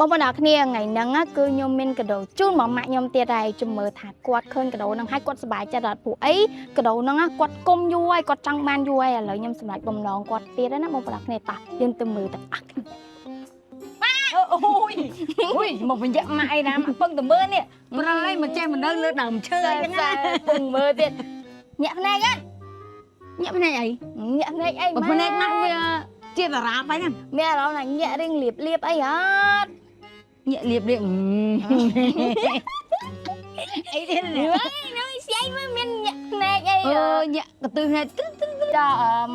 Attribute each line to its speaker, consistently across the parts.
Speaker 1: បងប្អូនអ្នកគ្នាថ្ងៃហ្នឹងគឺខ្ញុំមានកដោជូនមកម៉ាក់ខ្ញុំទៀតហើយជំរឿថាគាត់ឃើញកដោហ្នឹងហើយគាត់សប្បាយចិត្តអត់ព្រោះអីកដោហ្នឹងគាត់គុំយូរហើយគាត់ចង់បានយូរហើយឥឡូវខ្ញុំសម្រេចបំណងគាត់ទៀតហើយណាបងប្អូនអ្នកគ្នាតោះយើងទៅមើលទាំងអស់គ្នា
Speaker 2: អូយមកបញ្ជាក់ម៉ាក់អីណាម៉ាក់ពឹងទៅមើលនេះប្រឡែងមកចេះមកនៅលើដើមឈើអីហ្នឹងណា
Speaker 1: ពឹងមើលទៀតញាក់ភ្នែកអត់
Speaker 2: ញាក់ភ្នែកអី
Speaker 1: ញាក់ភ្នែកអី
Speaker 2: ភ្នែកម៉ាក់វាជាតារាបអីហ្នឹង
Speaker 1: មានអារម្មណ៍ថាញាក់រៀងលៀបអីអត់
Speaker 2: ញាក់លៀបអីទៀតនេះ
Speaker 1: នៅស្អីមើលមានញាក់ភ្នែកអី
Speaker 2: ញាក់កន្ទុយភ្នែក
Speaker 1: ចា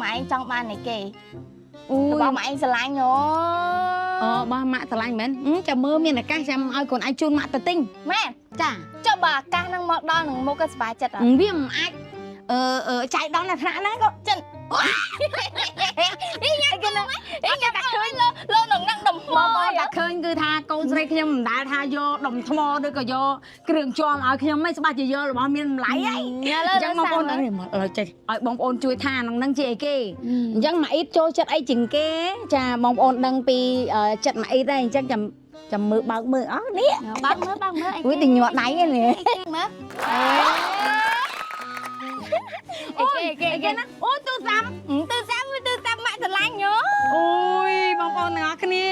Speaker 1: ម៉ែឯងចង់បានអីគេរបស់ម៉ែឯងស្រឡាញ់
Speaker 2: របស់ម៉ាក់ស្រឡាញ់មែនចាំមើលមានឱកាសចាំឲ្យកូនឯងជូនម៉ាក់ទៅទិញ
Speaker 1: មែន
Speaker 2: ចា
Speaker 1: ចុះបើឱកាសហ្នឹងមកដល់នឹងមុខក៏សប្បាយចិត្តអត់
Speaker 2: វាមិនអាចចៃដន្យនៅថ្នាក់ណាក៏
Speaker 1: ចិននេះញ៉ាំគេនឹងតែឃើញលោកនឹងដុំថ្ម
Speaker 2: តែឃើញគឺថាកូនស្រីខ្ញុំមិនដែលថាយកដុំថ្មឬក៏យកគ្រឿងជាំឲ្យខ្ញុំមិនច្បាស់ជាយករបស់មានតម្លៃហីអញ្ចឹងបងប្អូនឥឡូវចេះឲ្យបងប្អូនជួយថានឹងជាអីគេអញ្ចឹងម៉ាអ៊ីតចូលចិត្តអីជាងគេចាបងប្អូនដឹងពីចិត្តម៉ាអ៊ីតដែរអញ្ចឹងចាំមើលបើកមើលអស់នេះ
Speaker 1: បើកមើល
Speaker 2: អុយទៅញាត់ដៃហ្នឹង
Speaker 1: មើល
Speaker 2: គេណាអូទូរស័ព្ទ
Speaker 1: ម៉ាក់ស្រឡាញ់យោ
Speaker 2: អូយបងប្អូនទាំងអស់គ្នា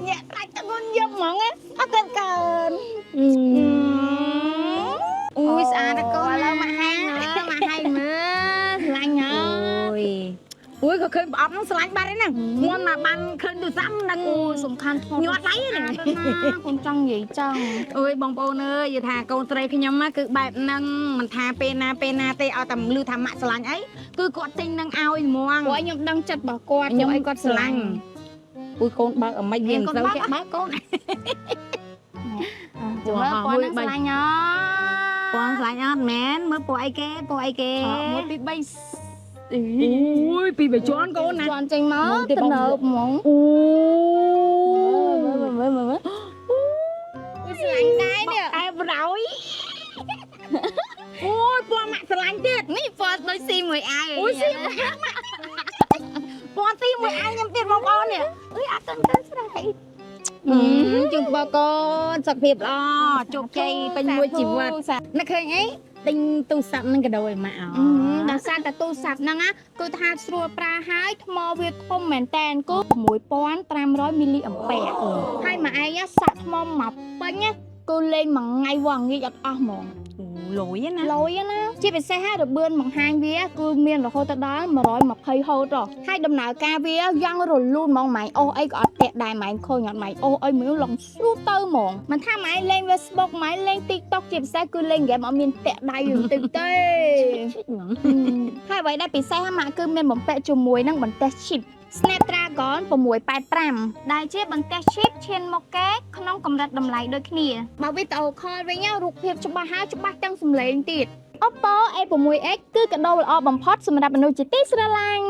Speaker 2: ញាក់ដាច់ទៅមុនយកហ្មងអត់កើនអូយស្អាតណាស់កូន
Speaker 1: ឥឡូវម៉ាក់ហែងមើលស្រឡាញ់
Speaker 2: អូយក៏ឃើញប្រអប់ហ្នឹងស្រឡាញ់បាត់ហ្នឹងមុនមកបានឃើញទូរស័ព្ទនឹង
Speaker 1: សំខាន់ធំ
Speaker 2: ញាត់ដៃហ្នឹង
Speaker 1: កូនចង់និយាយចឹង
Speaker 2: អូយបងប្អូនអើយនិយាយថាកូនស្រីខ្ញុំគឺបែបហ្នឹងមិនថាពេលណាទេឲ្យតែលឺថាម៉ាក់ស្រឡាញ់អីគឺគាត់ទិញនឹងឲ្យហ្មង
Speaker 1: ព្រោះខ្ញុំដឹងចិត្តរបស់គាត់
Speaker 2: ខ្ញុំឲ្យគាត់ស្រឡាញ់អូយកូនបើកអាម៉េចវាមិនទៅចេះបើកកូន
Speaker 1: មើលពណ៌ស្រឡាញ់
Speaker 2: ពណ៌ស្រឡាញ់អត់មែនមើលពណ៌អីគេ
Speaker 1: 1 2 3
Speaker 2: អូយពី3ជាន់កូនណា
Speaker 1: ជាន់ចេញមកទៅនៅហ្មង
Speaker 2: អូ
Speaker 1: មើលស្រឡាញ់ដែរនេះ
Speaker 2: តែប្រោយអូយពណ៌ម៉ាក់ស្រឡាញ់ទៀត
Speaker 1: នេះពណ៌ដូចស៊ីមួយអាយ
Speaker 2: អូយស៊ីមួយអាយម៉ាក់ពណ៌ស៊ីមួយអាយខ្ញុំទៀតបងប្អូននេះ
Speaker 1: អើយអត់ទៅស្រ័យ
Speaker 2: ជូនបងកូនសុខភាពល្អជោគជ័យពេញមួយជីវិតនឹកឃើញអីទិញទូរស័ព្ទនឹងកដោឲ្យម៉ាក់
Speaker 1: ដោយសារតែទូរស័ព្ទហ្នឹងគឺថាស្រួលប្រើហើយថ្មវាធំមែនតែនគឺ6500មីលីអាំពែហើយម៉ាក់ឯងសាក់ថ្មមកពេញគឺលេងមួយថ្ងៃវងងាយអត់អស់ហ្មង
Speaker 2: លុយណា
Speaker 1: ជាពិសេសហើយរបឿនបង្ហាញវាគឺមានរហូតដល់120ហូតហើយដំណើរការវាយ៉ាងរលូនហ្មងម៉ែអូសអីក៏អត់តាក់ដែរម៉ែឃើញអត់ម៉ែអូសអីមើលឡងស្រួលទៅហ្មងមិនថាម៉ែលេង Facebook ម៉ែលេង TikTok ជាពិសេសគឺលេងហ្គេមអត់មានតាក់ដៃបន្តិចទេហើយអ្វីដែលពិសេសម៉ាក់គឺមានបំពាក់ជាមួយនឹងបន្ទះ chip Snapdragon 685ដែលជាបន្ទះ chip ឈានមកគេក្នុងកម្រិតតម្លៃដូចគ្នាបើ Video Call វិញរូបភាពច្បាស់ហើយច្បាស់ទាំងសំឡេងទៀត Oppo A6X គឺកាដូល្អបំផុតសម្រាប់មនុស្សជាទីស្រឡាញ់